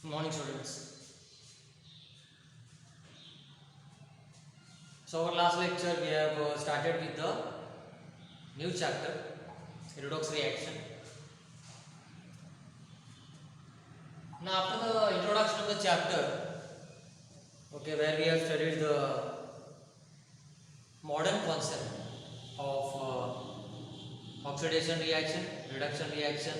Morning, students. So, our last lecture we have started with the new chapter, redox reaction. Now, after the introduction of the chapter, okay, where we have studied the modern concept of oxidation reaction, reduction reaction.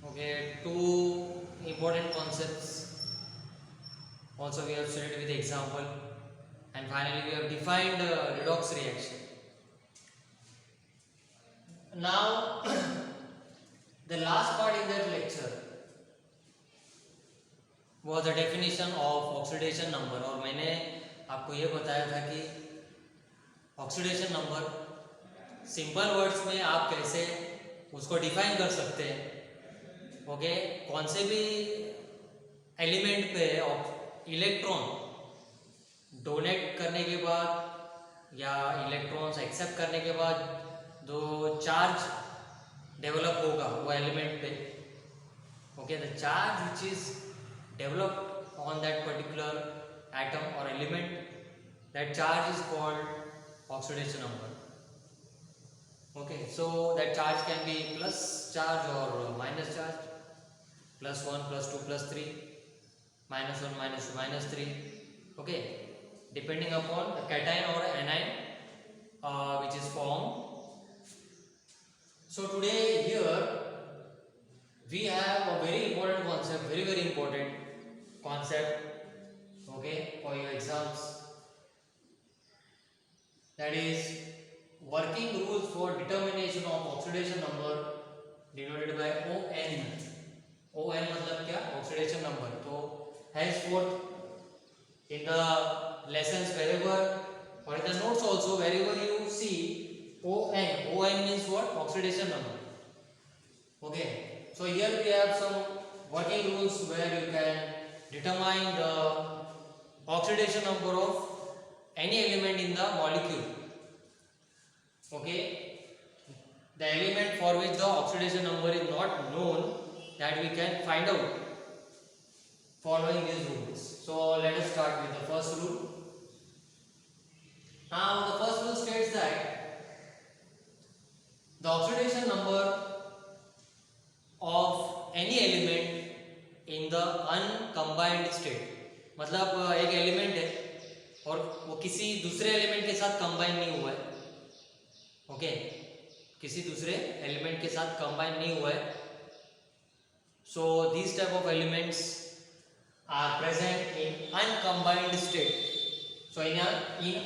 Okay, two important concepts. Also, we have studied with example. And finally, we have defined redox reaction. Now, the last part in that lecture was the definition of oxidation number. और मैंने आपको ये बताया था कि oxidation number simple words में आप कैसे उसको डिफाइन कर सकते हैं. ओके, कौन से भी एलिमेंट पे इलेक्ट्रॉन डोनेट करने के बाद या इलेक्ट्रॉन्स एक्सेप्ट करने के बाद जो चार्ज डेवलप होगा वो एलिमेंट पे, okay, the charge which is developed on that particular atom और element, that charge is called oxidation number. Okay, so that charge can be plus charge और minus charge, +1 +2 +3, -1 -2 -3, okay, depending upon the cation or anion which is formed. So today here we have a very important concept, very important concept, okay, for your exams, that is working rules for determination of oxidation number denoted by ON. ON मतलब क्या? Oxidation number. तो henceforth in the lessons wherever or in the notes also wherever you see ON means what? Oxidation number. Okay, so here we have some working rules where you can determine the oxidation number of any element in the molecule. Okay, the element for which the oxidation number is not known, that we can find out following these rules. So let us start with the first rule. Now the first rule states that the oxidation number of any element in the uncombined state, मतलब एक element है और वो किसी दूसरे element के साथ combine नहीं हुआ है. ओके, किसी दूसरे एलिमेंट के साथ कंबाइन नहीं हुआ है. So this type of elements are present in uncombined state. So in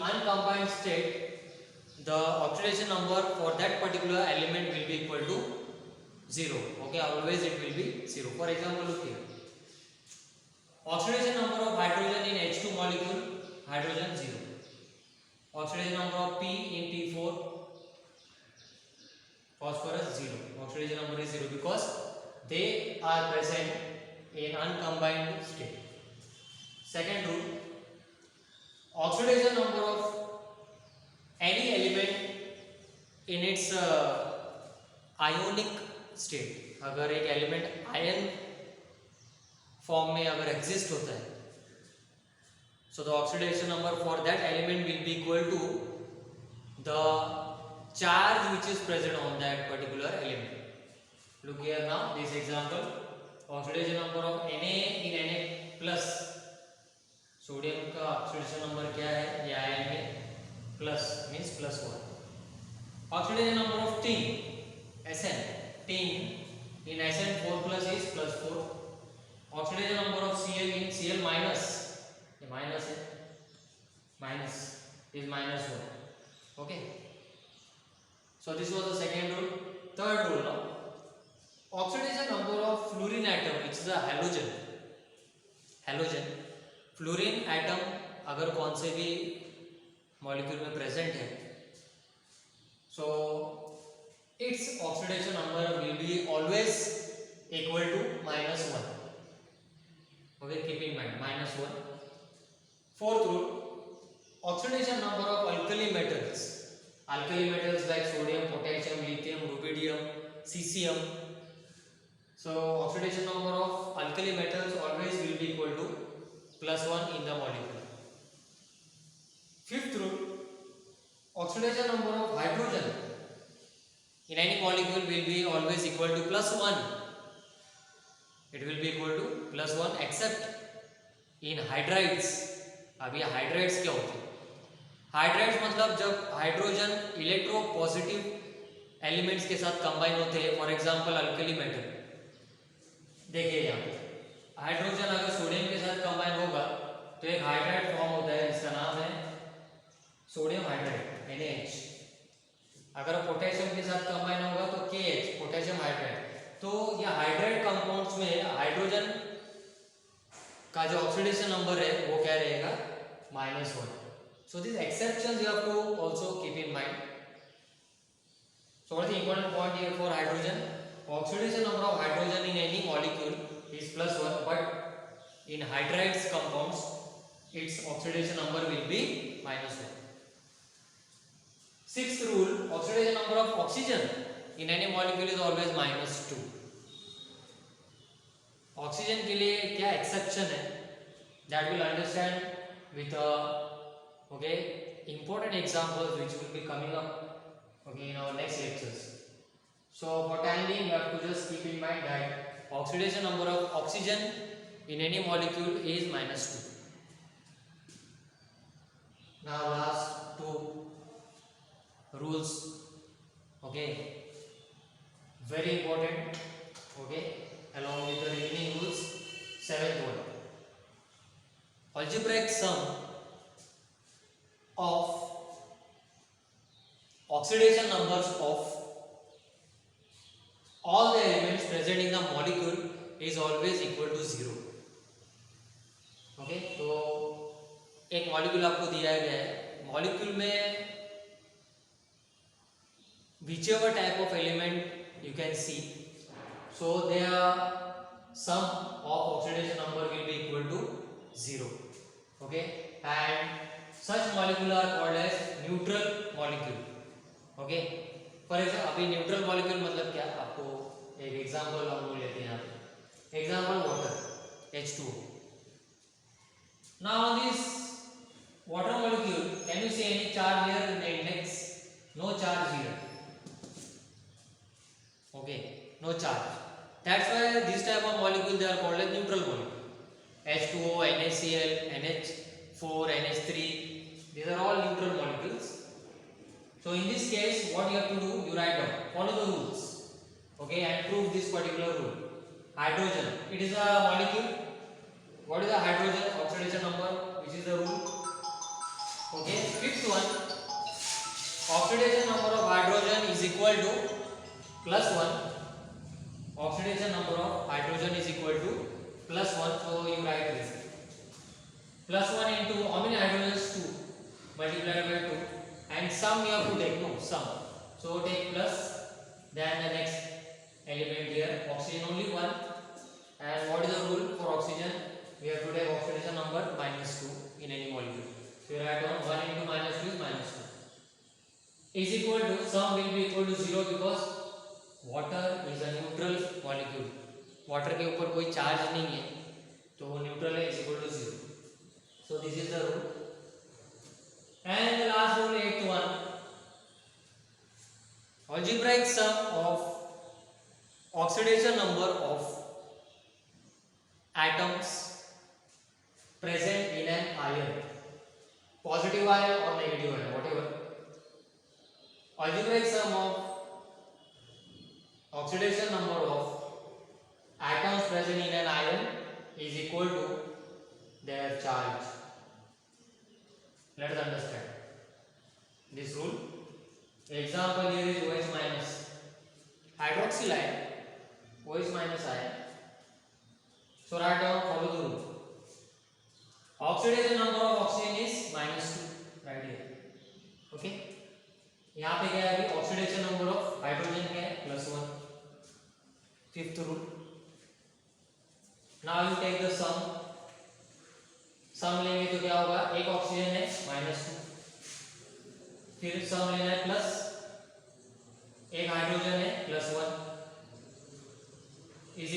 uncombined state, the oxidation number for that particular element will be equal to 0. Okay, always it will be 0. For example, look here. Oxidation number of hydrogen in H2 molecule, hydrogen 0. Oxidation number of P in P4, phosphorus 0. Oxidation number is 0 because they are present in uncombined state. Second rule, oxidation number of any element in its ionic state. अगर एक element ion form में अगर exist होता है, so the oxidation number for that element will be equal to the charge which is present on that particular element. Look here now, this example, oxidation number of Na in Na plus, sodium का oxidation number क्या है? ये ion में plus means +1. Oxidation number of tin Sn, tin in Sn4+ is +4. Oxidation number of Cl in Cl minus, ये minus है, minus is -1. Okay, so this was the second rule. Third rule now, oxidation number of fluorine atom which is a halogen. Fluorine atom अगर कौन से भी molecule में present है, so its oxidation number will be always equal to -1. Okay, keep in mind -1. Fourth rule, oxidation number of alkali metals like sodium, potassium, lithium, rubidium, cesium, So oxidation number of alkali metals always will be equal to +1 in the molecule. Fifth rule, oxidation number of hydrogen in any molecule will be always equal to +1. It will be equal to +1 except in hydrides. अब ये hydrides क्या होते हैं? Hydrides मतलब जब hydrogen electro positive elements के साथ combine होते हैं, फॉर एग्जांपल अल्कली मेटल. देखिए यहाँ पे हाइड्रोजन अगर सोडियम के साथ कंबाइन होगा तो एक हाइड्राइड फॉर्म होता है जिसका नाम है सोडियम हाइड्राइड NaH. अगर पोटेशियम के साथ कंबाइन होगा तो KH पोटेशियम हाइड्राइड. तो ये हाइड्राइड कंपाउंड्स में हाइड्रोजन का जो ऑक्सीडेशन नंबर है वो क्या रहेगा? -1. So these exceptions you have to also keep in mind. So what is the important point here for hydrogen? Oxidation number of hydrogen in any molecule is +1, but in hydrides compounds its oxidation number will be -1. Sixth rule, oxidation number of oxygen in any molecule is always -2. Oxygen के लिए क्या exception है? That will understand with okay important examples which will be coming up in our next lectures. So for time being you have to just keep in mind that oxidation number of oxygen in any molecule is -2. Now last two rules, very important, along with the remaining rules. Seventh one, algebraic sum of oxidation numbers of all the elements present in the molecule is always equal to 0. तो एक molecule आपको दिया गया है, molecule में whichever type of element you can see, so their sum of oxidation number will be equal to 0. And such molecule are called as neutral molecule. For example अभी neutral molecule मतलब क्या? आपको एक एग्जांपल हम लोग लेते हैं यहाँ पे. Example water H2O. Now this water molecule, can you see any charge here in the index? No charge here. No charge. That's why this type of molecule they are called as neutral molecule. H2O, NaCl, NH4, NH3. These are all neutral molecules. So in this case, what you have to do? You write down, follow the rules, and prove this particular rule. Hydrogen, it is a molecule. What is the hydrogen oxidation number? Which is the rule? Fifth one, oxidation number of hydrogen is equal to +1. Oxidation number of hydrogen is equal to +1. So you write this. +1 into how many hydrogens? 2 multiplied by 2. And sum you have to take, sum. So take plus, then the next element here, oxygen only 1. And what is the rule for oxygen? We have to take oxidation number -2 in any molecule. So you write down 1 into -2 is -2. Is equal to, sum will be equal to 0 because water is a neutral molecule. Water के ऊपर कोई charge नहीं है, तो वो neutral है, is equal to 0. So this is the rule. And the last rule, 8th one, algebraic sum of oxidation number of atoms present in an ion, positive ion or negative ion, whatever. Algebraic sum of oxidation number of atoms present in an ion is equal to their charge. Let us understand this rule. Example here is OH minus hydroxyl ion, OH minus ion. So write down, follow the rule. Oxidation number of oxygen is -2 right here. यहाँ पे क्या है? अभी oxidation number of hydrogen क्या है? +1. Fifth rule. Now you take the sum. Sum लेंगे तो क्या होगा? एक ऑक्सीजन है -2, फिर सम लेना है प्लस एक हाइड्रोजन है +1 is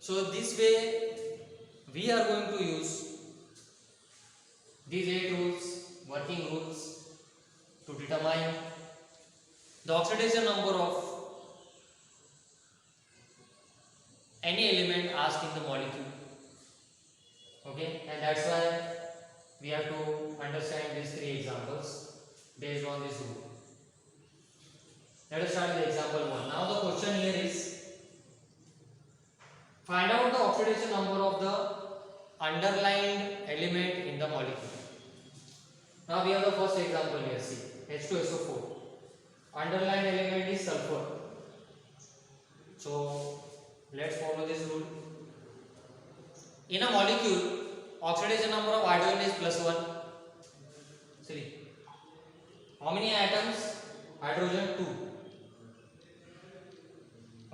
So this way we are going to use these 8 rules, working rules, to determine the oxidation number of any element asked in the molecule. Okay, and that's why we have to understand these 3 examples based on this rule. Let us start with example 1. Now the question here is, find out the oxidation number of the underlined element in the molecule. Now we have the first example here. See, H2SO4. Underlined element is sulfur. So let's follow this rule. In a molecule, oxidation number of hydrogen is +1. See, how many atoms? Hydrogen 2.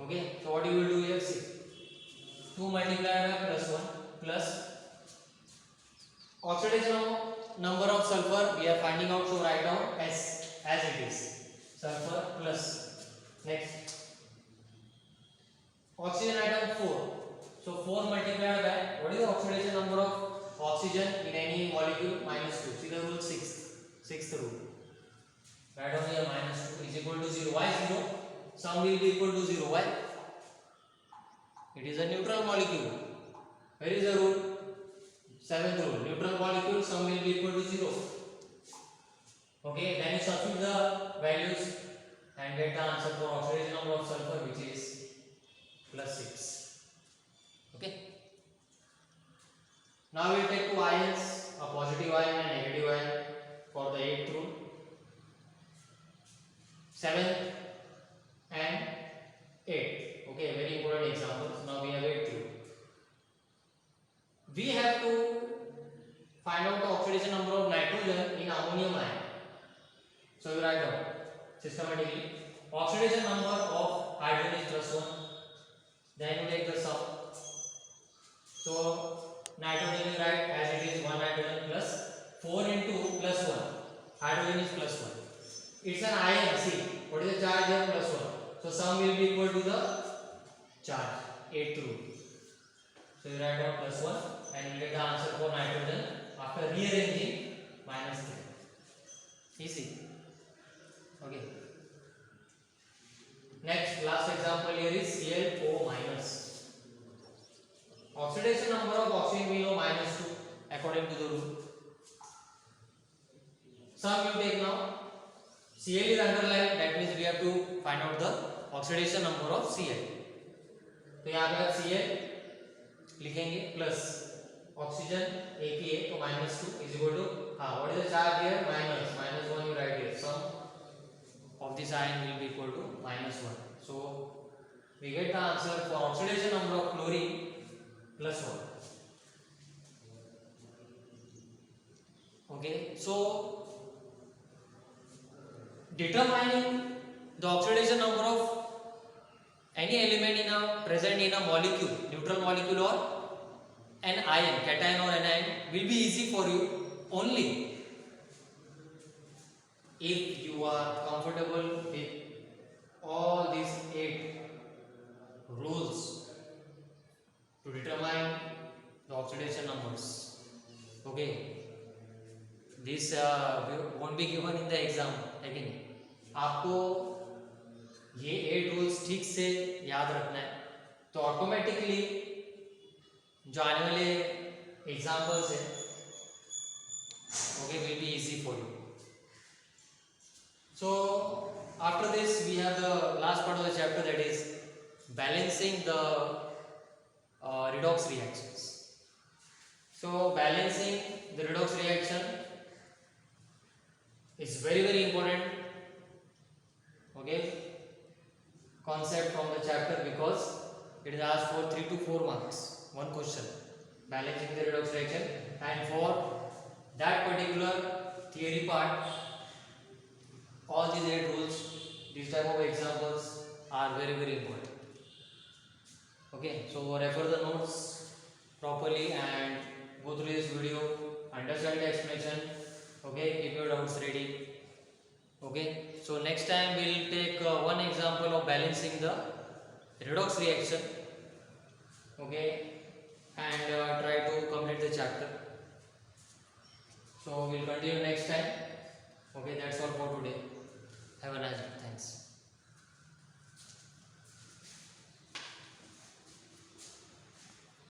Okay, so what you will do here? See, 2 multiplied by +1 plus oxidation number of sulfur we are finding out, so write down S as it is. Sulfur plus next oxygen atom 4. So 4 multiplied by what is the oxidation number of oxygen in any molecule? -2. See the rule, sixth rule. Write down here -2 is equal to 0. Why 0? Sum will be equal to 0. Why? It is a neutral molecule. Where is the rule? 7th rule. Neutral molecule, sum will be equal to 0. Okay, then you substitute the values and get the answer for oxidation number of sulfur, which is +6. Okay. Now we will take 2 ions, a positive ion and negative ion, for the 8th rule. 7th and 8th. Okay, very important examples. Now we have 8th rule. We have to find out the oxidation number of nitrogen in ammonium ion. So you write down systematically. Oxidation number of hydrogen is +1. Then you take the sum. So nitrogen you write as it is 1 nitrogen plus 4 into +1. Hydrogen is +1. It's an ion. See, what is the charge here? +1. So sum will be equal to the charge. 8th rule. So you write down +1 and you get the answer for nitrogen after rearranging -3. Easy. Okay. Next, last example here is ClO-. Oxidation number of oxygen we know -2 according to the rule. Sum you take now. Cl is underlined, that means we have to find out the oxidation number of Cl. तो यहाँ पे Cl लिखेंगे plus oxygen APA, तो -2 is equal to what is the charge here? -1 you write here. Sum of this ion will be equal to -1. So we get the answer for oxidation number of chlorine +1. Okay, so determining the oxidation number of any element in a present in a molecule, neutral molecule or an ion, cation or anion, will be easy for you only if you are comfortable with all these 8 rules to determine the oxidation numbers. Okay, this won't be given in the exam. लेकिन आपको ये 8 rules ठीक से याद रखना है, तो automatically जो आने वाले एग्जाम्पल्स हैं okay will be easy for you. So after this we have the last part of the chapter, that is balancing the redox reactions. So balancing the redox reaction is very important, okay, concept from the chapter, because it is asked for 3 to 4 marks, one question, balancing the redox reaction, and for that particular theory part, all these 8 rules, these type of examples are very important. Okay, so refer the notes properly and go through this video, understand the explanation. Okay, keep your doubts ready. Okay, so next time we will take one example of balancing the redox reaction. okay, and try to complete the chapter. So we'll continue next time. Okay, that's all.